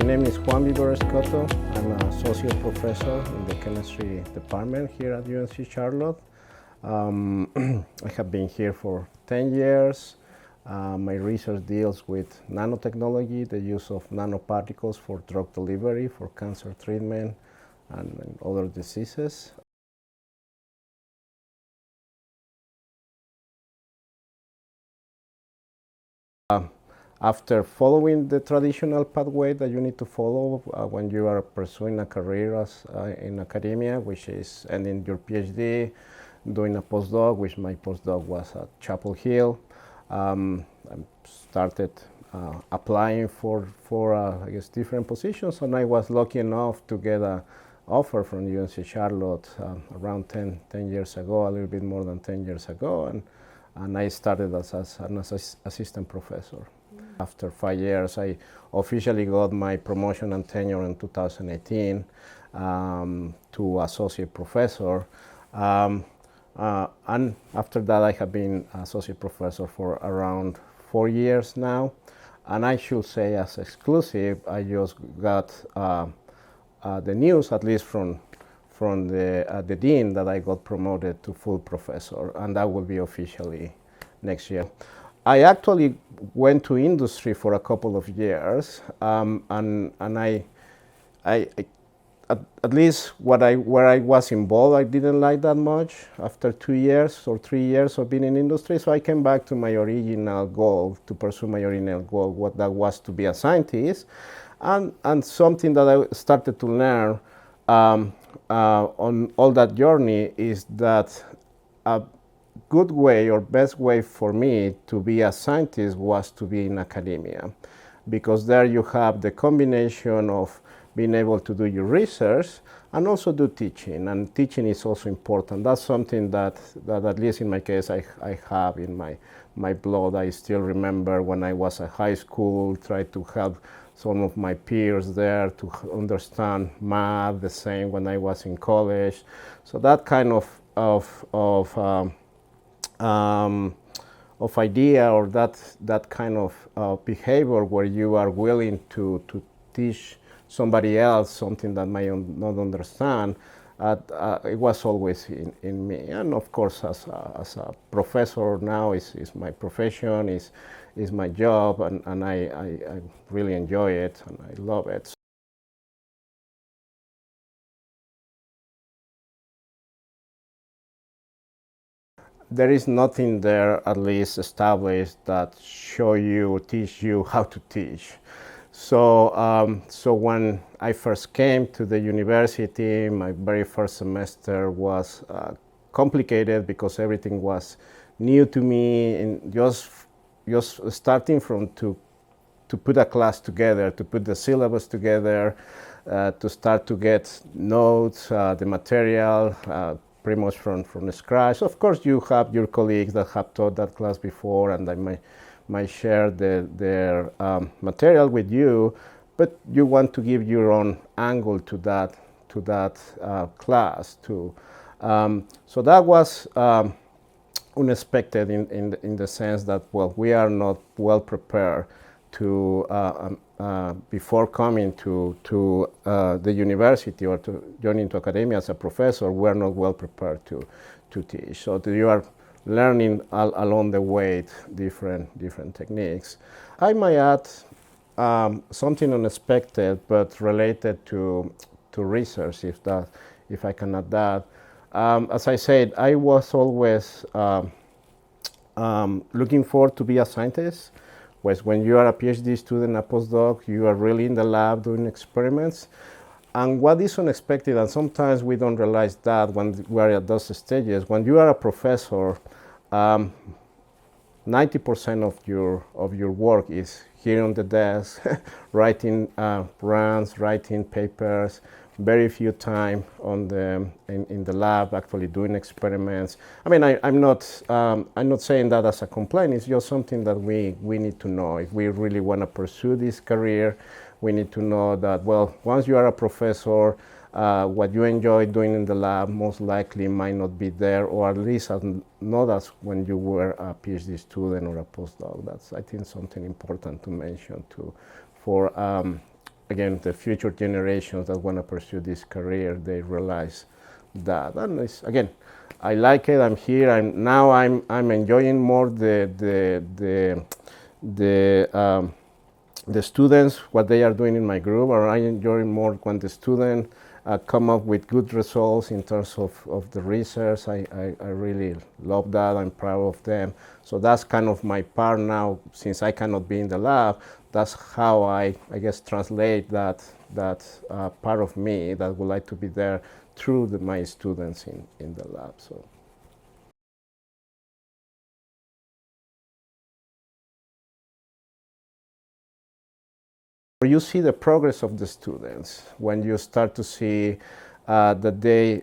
name is Juan Vivero-Escoto. I'm an associate professor in the chemistry department here at UNC Charlotte. I have been here for 10 years. My research deals with nanotechnology, the use of nanoparticles for drug delivery, for cancer treatment, and other diseases. After following the traditional pathway that you need to follow when you are pursuing a career in academia, which is ending your Ph.D., doing a postdoc, which my postdoc was at Chapel Hill. I started applying for I guess, different positions, and I was lucky enough to get an offer from UNC Charlotte around 10 years ago, a little bit more than 10 years ago, and I started as an assistant professor. After 5 years, I officially got my promotion and tenure in 2018 to associate professor. And after that, I have been associate professor for around 4 years now. And I should say, as exclusive, I just got the news, at least from the dean, that I got promoted to full professor, and that will be officially next year. I actually went to industry for a couple of years, and I at least where I was involved, I didn't like that much after 2 years or 3 years of being in industry. So I came back to my original goal, to pursue my original goal, what that was to be a scientist, and something that I started to learn on all that journey is that a good way or best way for me to be a scientist was to be in academia, because there you have the combination of being able to do your research and also do teaching, and teaching is also important. That's something that at least in my case I have in my blood. I still remember when I was at high school, tried to help some of my peers there to understand math, the same when I was in college. So that kind of idea, or that kind of behavior where you are willing to teach somebody else something that might not understand, it was always in me. And of course, as a professor now, is my profession, is my job, and I really enjoy it and I love it. There is nothing there, at least established, that teach you how to teach. So, so when I first came to the university, my very first semester was complicated because everything was new to me, and just starting from to put a class together, to put the syllabus together, to start to get notes, the material, pretty much from scratch. Of course, you have your colleagues that have taught that class before, and they might share their material with you, but you want to give your own angle to that class too. So that was unexpected in the sense that, well, we are not well prepared to before coming to the university or to join into academia as a professor. We are not well prepared to teach. So you are learning along the way different techniques. I might add something unexpected but related to research, if I can add that. As I said, I was always looking forward to be a scientist. When you are a PhD student, a postdoc, you are really in the lab doing experiments. And what is unexpected, and sometimes we don't realize that when we are at those stages, when you are a professor, 90% of your work is here on the desk, writing runs, writing papers, very few time in the lab actually doing experiments. I mean, I'm not saying that as a complaint. It's just something that we need to know. If we really want to pursue this career, we need to know that, well, once you are a professor, what you enjoy doing in the lab most likely might not be there, or at least not as when you were a PhD student or a postdoc. That's, I think, something important to mention too, for again, the future generations that want to pursue this career, they realize that. And it's, again, I like it. I'm here. I'm enjoying more the students, what they are doing in my group, or I enjoy more when the students come up with good results in terms of the research. I really love that. I'm proud of them. So that's kind of my part now, since I cannot be in the lab. That's how I guess, translate that part of me that would like to be there through my students in the lab. So. You see the progress of the students when you start to see that they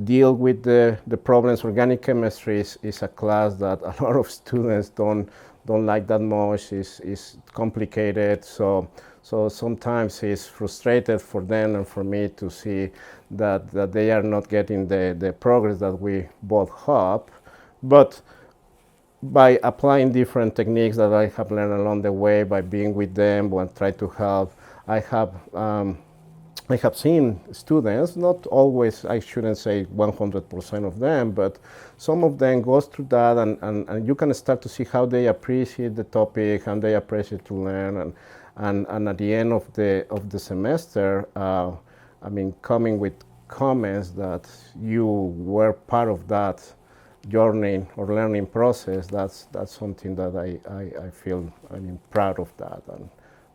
deal with the problems. Organic chemistry is a class that a lot of students don't like that much. Is complicated. So sometimes it's frustrated for them and for me to see that they are not getting the progress that we both hope. But by applying different techniques that I have learned along the way, by being with them and try to help, I have seen students, not always, I shouldn't say 100% of them, but some of them goes through that, and you can start to see how they appreciate the topic and they appreciate to learn, and at the end of the semester, I mean, coming with comments that you were part of that journey or learning process. That's something that I feel, I mean, proud of that,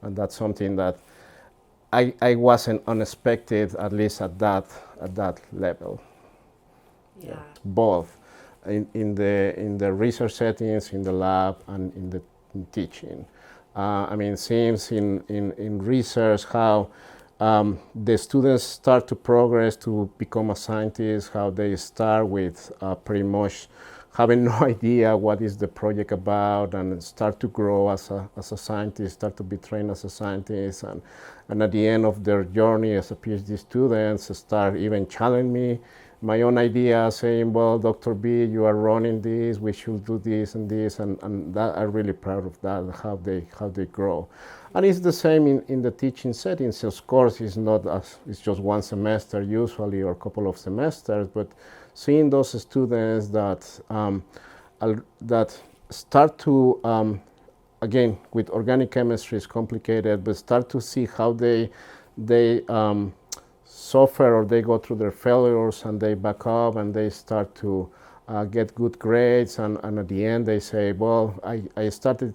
and that's something that I wasn't unexpected, at least at that level. Yeah. Both in the research settings, in the lab, and in teaching. I mean, seems in research how the students start to progress to become a scientist, how they start with pretty much having no idea what is the project about, and start to grow as a scientist, start to be trained as a scientist, and at the end of their journey as a PhD students, start even challenging me my own idea, saying, well, Dr. B, you are running this, we should do this and this, and that, I'm really proud of that, how they grow. And it's the same in the teaching settings. Of course, it's not it's just one semester usually, or a couple of semesters, but seeing those students that start to, again, with organic chemistry is complicated, but start to see how they suffer, or they go through their failures and they back up and they start to get good grades, and at the end they say, well, I started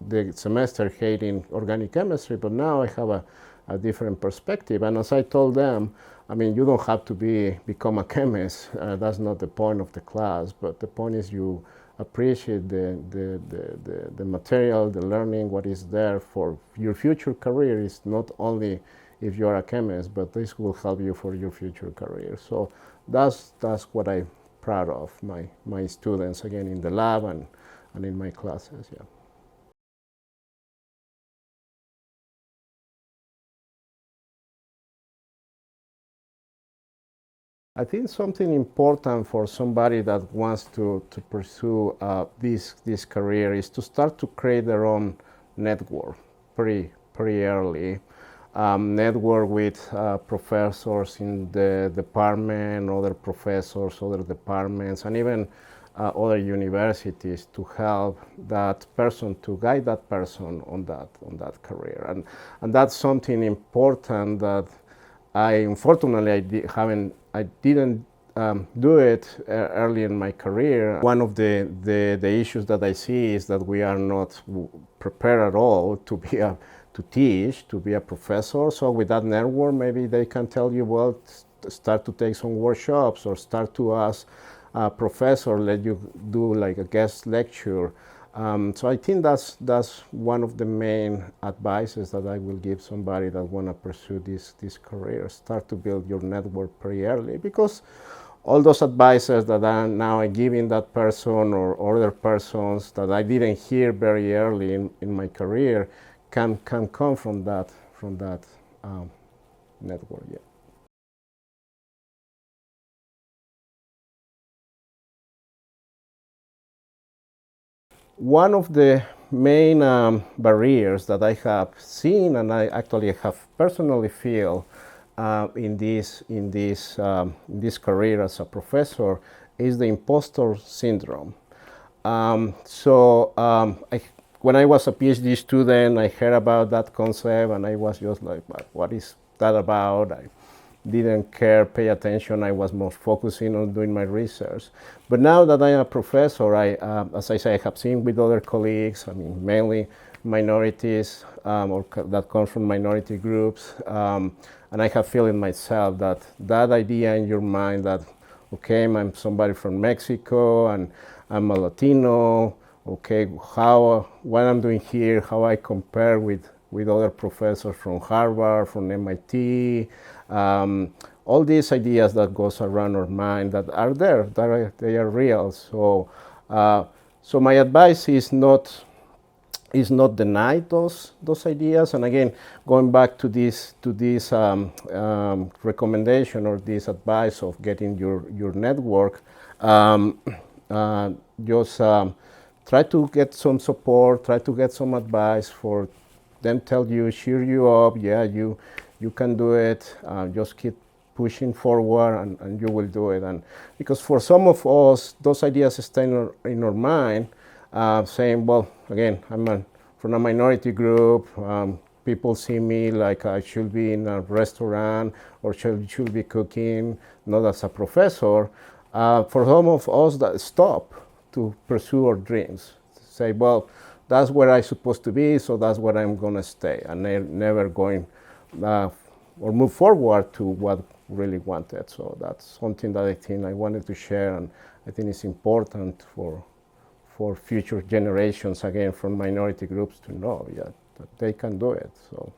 the semester hating organic chemistry, but now I have a different perspective. And as I told them, I mean, you don't have to become a chemist. That's not the point of the class, but the point is you appreciate the material, the learning, what is there for your future career. Is not only if you are a chemist, but this will help you for your future career. So that's what I'm proud of, my students, again, in the lab and in my classes, yeah. I think something important for somebody that wants to pursue this career is to start to create their own network pretty early. Network with professors in the department, other professors, other departments, and even other universities to help that person, to guide that person on that career. And that's something important that unfortunately I didn't do it early in my career. One of the issues that I see is that we are not prepared at all to teach, to be a professor. So with that network, maybe they can tell you, well, start to take some workshops, or start to ask a professor, let you do like a guest lecture. So I think that's one of the main advices that I will give somebody that want to pursue this career. Start to build your network pretty early, because all those advices that I'm now giving that person or other persons that I didn't hear very early in my career can come from that network. Yeah. One of the main barriers that I have seen and I actually have personally feel in this career as a professor is the imposter syndrome. When I was a PhD student, I heard about that concept and I was just like, what is that about? I didn't care, pay attention. I was more focusing on doing my research. But now that I'm a professor, as I say, I have seen with other colleagues, I mean, mainly minorities that come from minority groups. And I have feel in myself that idea in your mind that, okay, I'm somebody from Mexico and I'm a Latino, okay, what I'm doing here, how I compare with other professors from Harvard, from MIT, all these ideas that goes around our mind that are there, they are real. So my advice is not deny those ideas. And again, going back to this recommendation or this advice of getting your network, just try to get some support, try to get some advice for them, tell you, cheer you up, yeah, you can do it, just keep pushing forward and you will do it. And because for some of us, those ideas stay in our mind, saying, well, again, I'm from a minority group, people see me like I should be in a restaurant or should be cooking, not as a professor. For some of us that stop to pursue our dreams, say, well, that's where I'm supposed to be, so that's where I'm going to stay, and never going or move forward to what really wanted. So that's something that I think I wanted to share, and I think it's important for future generations, again, from minority groups to know that they can do it. So.